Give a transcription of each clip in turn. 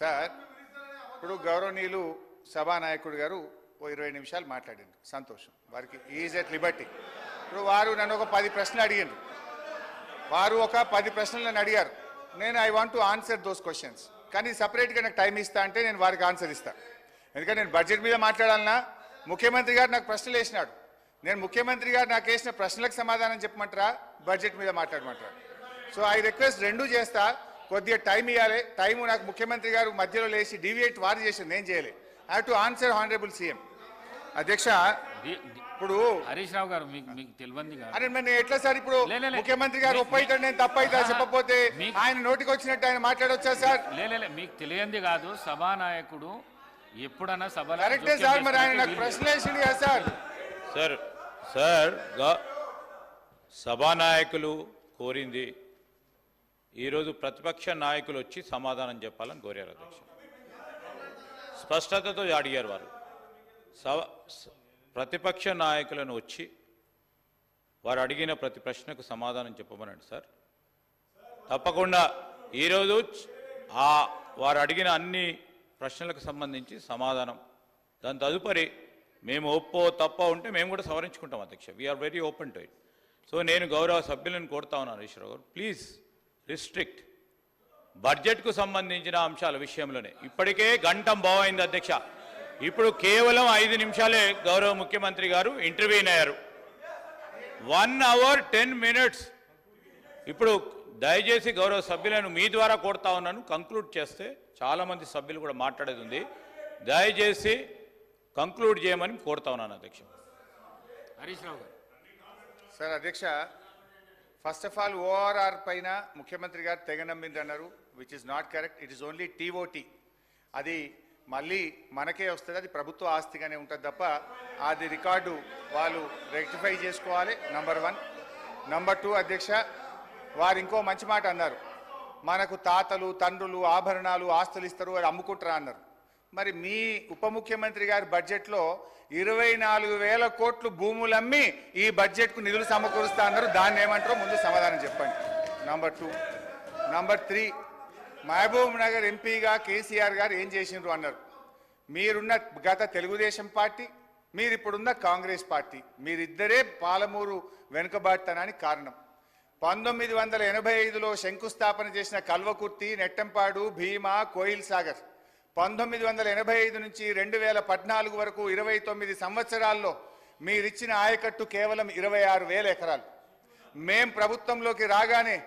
Sir ఇప్పుడు గౌరవనీయులు సభానాయకుడు గారు ఓ 20 నిమిషాలు మాట్లాడారు, సంతోషం, వారికి ఈజ్ ఎట్ లిబర్టీ. ఇప్పుడు వారు నన్ను ఒక 10 ప్రశ్నలు అడిగారు, వారు ఒక 10 ప్రశ్నలు నన్ను అడిగారు. నేను I want to answer those questions, కానీ సపరేట్గా నాకు టైం ఇస్తా అంటే నేను వారికి ఆన్సర్ ఇస్తాను. ఎందుకంటే నేను బడ్జెట్ మీద మాట్లాడాలన్నా ముఖ్యమంత్రి గారు నాకు ప్రశ్నలు వేసినాడు, నేను ముఖ్యమంత్రి గారు నాకు వేసిన ప్రశ్నలకు సమాధానం చెప్పమంటారా బడ్జెట్ మీద మాట్లాడమంటారా? సో ఐ రిక్వెస్ట్ రెండూ చేస్తా, కొద్దిగా టైం ఇవ్వాలి. టైం నాకు ముఖ్యమంత్రి గారు మధ్యలో లేచి డివియేట్ వారు చేసి నేను చేయలే. I have to answer honourable CM. అధ్యక్ష ఇప్పుడు హరీష్ రావు గారు మీకు తెలియంది అరే నేను ఎట్లా సార్ ఇప్పుడు ముఖ్యమంత్రి గారు ఒప్పైతే నేను తప్పైతే చెప్పకపోతే ఆయన నోటికి వచ్చినట్టు ఆయన మాట్లాడొచ్చా సార్? మీకు తెలియంది కాదు, సభానాయకుడు ఎప్పుడన్నా సభ కరెక్టే సార్, మరి ఆయన నాకు ప్రశ్న వేసింది కదా సార్. సార్ సార్ సభానాయకులు కోరింది ఈరోజు ప్రతిపక్ష నాయకులు వచ్చి సమాధానం చెప్పాలని కోరారు అధ్యక్ష. స్పష్టతతో అడిగారు వారు. ప్రతిపక్ష నాయకులను వచ్చి వారు అడిగిన ప్రతి ప్రశ్నకు సమాధానం చెప్పమనండి సార్. తప్పకుండా ఈరోజు వారు అడిగిన అన్ని ప్రశ్నలకు సంబంధించి సమాధానం, దాని తదుపరి మేము ఒప్పో తప్పో ఉంటే మేము కూడా సవరించుకుంటాం అధ్యక్ష. We're very open to it. So నేను గౌరవ సభ్యులను కోరుతా ఉన్నాను, హరీష్ రావు గారు ప్లీజ్ రిస్ట్రిక్ట్ బడ్జెట్కు సంబంధించిన అంశాల విషయంలోనే. ఇప్పటికే గంటం బావైంది అధ్యక్ష, ఇప్పుడు కేవలం 5 నిమిషాలే గౌరవ ముఖ్యమంత్రి గారు ఇంటర్వ్యూన్ అయ్యారు. 1 hour 10 minutes. ఇప్పుడు దయచేసి గౌరవ సభ్యులను మీ ద్వారా కోరుతా ఉన్నాను, కంక్లూడ్ చేస్తే చాలామంది సభ్యులు కూడా మాట్లాడేది ఉంది, దయచేసి కంక్లూడ్ చేయమని కోరుతా ఉన్నాను అధ్యక్ష. హరీష్ రావు గారు. సార్ అధ్యక్ష, ఫస్ట్ ఆఫ్ ఆల్ ఓఆర్ఆర్ పైన ముఖ్యమంత్రి గారు తెగ నమ్మింది అన్నారు, which is not correct. It is only TOT. అది మళ్ళీ మనకే వస్తుంది, అది ప్రభుత్వ ఆస్తిగానే ఉంటుంది తప్ప అది రికార్డు వాళ్ళు రెక్టిఫై చేసుకోవాలి. నంబర్ 1. నంబర్ 2 అధ్యక్ష, వారు ఇంకో మంచి మాట అన్నారు, మనకు తాతలు తండ్రులు ఆభరణాలు ఆస్తులు ఇస్తారు అది అమ్ముకుంటారా అన్నారు. మరి మీ ఉప ముఖ్యమంత్రి గారి బడ్జెట్లో 24,000 కోట్లు భూములమ్మి ఈ బడ్జెట్కు నిధులు సమకూరుస్తా అన్నారు, దాన్ని ఏమంటారో ముందు సమాధానం చెప్పండి. నంబర్ 2. నంబర్ 3, మహబూబ్ నగర్ ఎంపీగా కేసీఆర్ గారు ఏం చేసిండ్రు అన్నారు. మీరున్న గత తెలుగుదేశం పార్టీ, మీరిప్పుడున్న కాంగ్రెస్ పార్టీ, మీరిద్దరే పాలమూరు వెనుకబాటుతనానికి కారణం. 1985లో శంకుస్థాపన చేసిన కల్వకుర్తి, నెట్టంపాడు, భీమా, కోయిల్ సాగర్ 1985 నుంచి 2014 వరకు 29 సంవత్సరాల్లో మీరిచ్చిన ఆయకట్టు కేవలం 26,000 ఎకరాలు. మేం ప్రభుత్వంలోకి రాగానే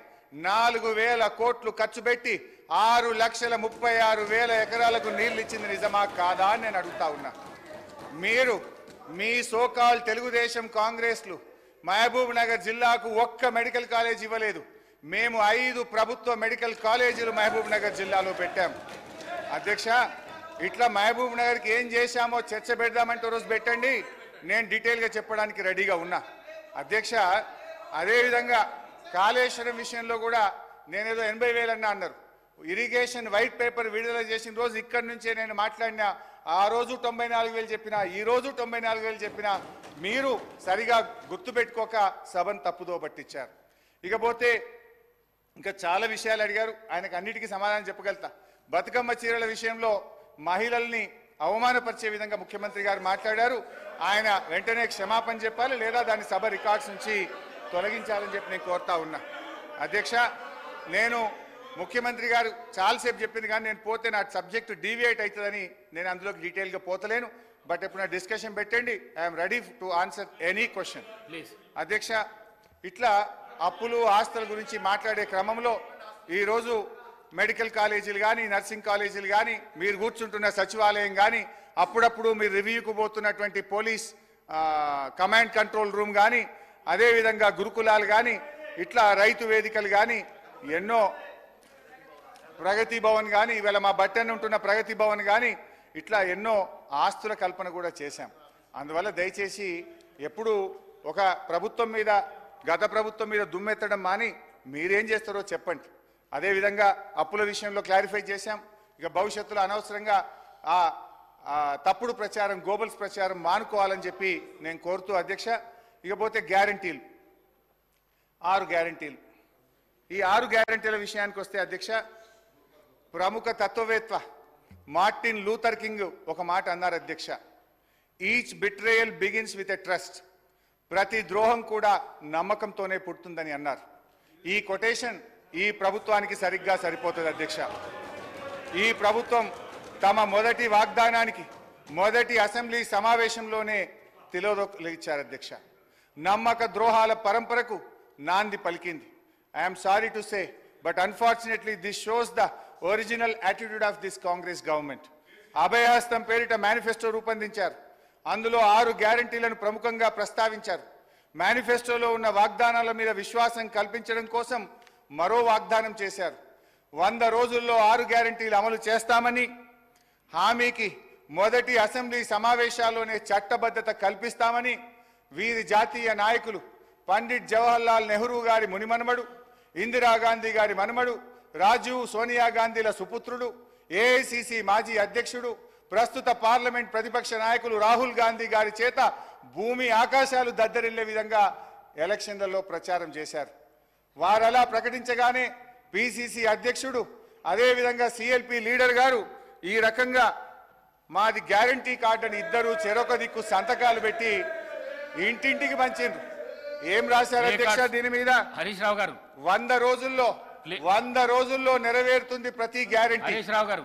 4,000 కోట్లు ఖర్చు పెట్టి 6,36,000 ఎకరాలకు నీళ్లు ఇచ్చింది నిజమా కాదా అని నేను అడుగుతా ఉన్నా. మీరు మీ సోకాల్ తెలుగుదేశం కాంగ్రెస్లు మహబూబ్ నగర్ జిల్లాకు ఒక్క మెడికల్ కాలేజ్ ఇవ్వలేదు. మేము 5 ప్రభుత్వ మెడికల్ కాలేజీలు మహబూబ్ నగర్ జిల్లాలో పెట్టాం. అధ్యక్ష, ఇట్లా మహబూబ్ నగర్కి ఏం చేశామో చర్చ పెడదామంటే రోజు పెట్టండి, నేను డీటెయిల్గా చెప్పడానికి రెడీగా ఉన్నా. అధ్యక్ష, అదేవిధంగా కాళేశ్వరం విషయంలో కూడా నేనేదో 80,000 అన్నారు. ఇరిగేషన్ వైట్ పేపర్ విడుదల చేసిన రోజు ఇక్కడి నుంచే నేను మాట్లాడినా, ఆ రోజు 94,000 చెప్పినా, ఈ రోజు 94,000 చెప్పినా మీరు సరిగా గుర్తుపెట్టుకోక సభను తప్పుదో పట్టించారు. ఇకపోతే ఇంకా చాలా విషయాలు అడిగారు, ఆయనకు అన్నిటికీ సమాధానం చెప్పగలుగుతా. బతుకమ్మ చీరల విషయంలో మహిళల్ని అవమానపరిచే విధంగా ముఖ్యమంత్రి గారు మాట్లాడారు. ఆయన వెంటనే క్షమాపణ చెప్పాలి, లేదా దాని సభ రికార్డ్స్ నుంచి తొలగించాలని చెప్పి నేను కోరుతా ఉన్నా. అధ్యక్ష, నేను ముఖ్యమంత్రి గారు చాలాసేపు చెప్పింది, కానీ నేను పోతే నా సబ్జెక్టు డీవియేట్ అవుతుందని నేను అందులోకి డీటెయిల్గా పోతలేను. బట్ ఎప్పుడైనా డిస్కషన్ పెట్టండి, I'm ready to answer any question. అధ్యక్ష, ఇట్లా అప్పులు ఆస్తుల గురించి మాట్లాడే క్రమంలో ఈరోజు మెడికల్ కాలేజీలు కానీ, నర్సింగ్ కాలేజీలు కానీ, మీరు కూర్చుంటున్న సచివాలయం కానీ, అప్పుడప్పుడు మీరు రివ్యూకు పోతున్నటువంటి పోలీస్ కమాండ్ కంట్రోల్ రూమ్ కానీ, అదేవిధంగా గురుకులాలు కానీ, ఇట్లా రైతు వేదికలు కానీ, ఎన్నో ప్రగతి భవన్ కానీ, ఇవాళ మా బట్టన్ ఉంటున్న ప్రగతి భవన్ కానీ, ఇట్లా ఎన్నో ఆస్తుల కల్పన కూడా చేశాం. అందువల్ల దయచేసి ఎప్పుడు ఒక ప్రభుత్వం మీద, గత ప్రభుత్వం మీద దుమ్మెత్తడం మాని మీరేం చేస్తారో చెప్పండి. అదేవిధంగా అప్పుల విషయంలో క్లారిఫై చేశాం. ఇక భవిష్యత్తులో అనవసరంగా తప్పుడు ప్రచారం, గోబల్స్ ప్రచారం మానుకోవాలని చెప్పి నేను కోరుతూ అధ్యక్ష, ఇకపోతే గ్యారంటీలు, 6 గ్యారంటీలు. ఈ 6 గ్యారంటీల విషయానికి వస్తే అధ్యక్ష, ప్రముఖ తత్వవేత్త మార్టిన్ లూథర్ కింగ్ ఒక మాట అన్నారు అధ్యక్ష, each betrayal begins with a trust. ప్రతి ద్రోహం కూడా నమ్మకంతోనే పుడుతుందని అన్నారు. ఈ కొటేషన్ ఈ ప్రభుత్వానికి సరిగ్గా సరిపోతుంది అధ్యక్ష. ఈ ప్రభుత్వం తమ మొదటి వాగ్దానానికి మొదటి అసెంబ్లీ సమావేశంలోనే తిలోదొక్కిచ్చారు అధ్యక్ష. నమ్మక ద్రోహాల పరంపరకు నాంది పలికింది. I'm sorry to say, but unfortunately this shows the original attitude of this Congress government. అభయహస్తం పేరిట మేనిఫెస్టో రూపొందించారు. అందులో 6 గ్యారంటీలను ప్రముఖంగా ప్రస్తావించారు. మేనిఫెస్టోలో ఉన్న వాగ్దానాల మీద విశ్వాసం కల్పించడం కోసం మరో వాగ్దానం చేశారు. 100 రోజుల్లో 6 గ్యారంటీలు అమలు చేస్తామని హామీకి మొదటి అసెంబ్లీ సమావేశాల్లోనే చట్టబద్ధత కల్పిస్తామని వీరి జాతీయ నాయకులు పండిట్ జవహర్లాల్ నెహ్రూ గారి మునిమనుమడు, ఇందిరాగాంధీ గారి మనుమడు, రాజీవ్ సోనియా గాంధీల సుపుత్రుడు, ఏఐసిసి మాజీ అధ్యక్షుడు, ప్రస్తుత పార్లమెంట్ ప్రతిపక్ష నాయకులు రాహుల్ గాంధీ గారి చేత భూమి ఆకాశాలు దద్దరిల్లే విధంగా ఎలక్షన్లలో ప్రచారం చేశారు. వారలా ప్రకటించగానే పిసిసి అధ్యక్షుడు అదేవిధంగా సిఎల్పి లీడర్ గారు ఈ రకంగా మాది గ్యారంటీ కార్డు అని ఇద్దరు చెరొక దిక్కు సంతకాలు పెట్టి ఇంటింటికి పంచిండ్రు. ఏం రాశారు అధ్యక్ష దీని మీద? హరీష్ రావు గారు 100 రోజుల్లో నెరవేరుతుంది ప్రతి గ్యారంటీ. హరీష్ రావు గారు